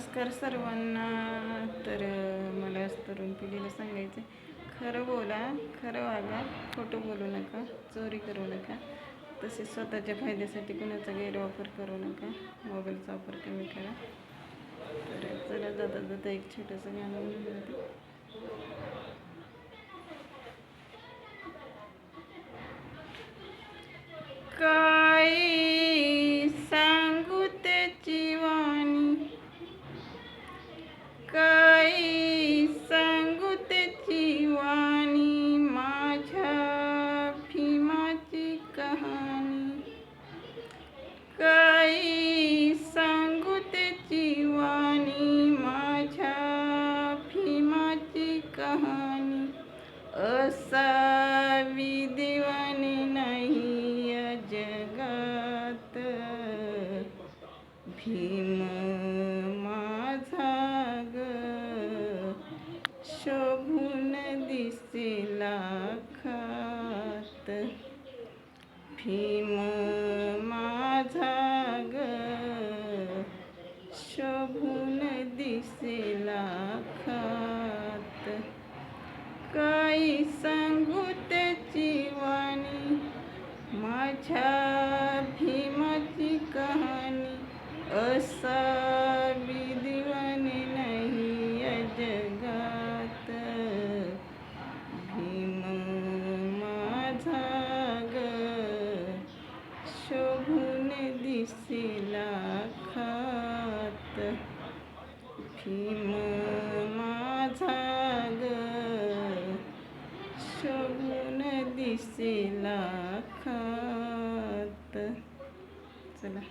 नमस्कार सर्वांना. तर मला तरुण पिढीला सांगायचं, खरं बोला, खरं वागा, खोटं बोलू नका, चोरी करू नका, तसेच स्वतःच्या फायद्यासाठी कुणाचा गैरवापर करू नका, मोबाईलचा वापर कमी करा. तर चला जाता जाता एक छोटंसं गाणं म्हणून जाते. काय सांगू त्याची वाणी, काय सांगू त्याची वाणी, माझ्या भीमाची कहाणी. काय सांगू त्याची वाणी, माझ्या भीमाची कहाणी. असावी देवाने नाही या जगात, भीम माझा ग शोभून दिसे लाखात. भीम माझा ग शोभून दिसे लाखात. काय सांगू त्याची वाणी, माझ्या भीमाची कहाणी. असावी दिवाने नाही या जगात, भीम माझा ग शोभून दिसे लाखात. भीम माझा ग शोभून दिसे लाखात. चला.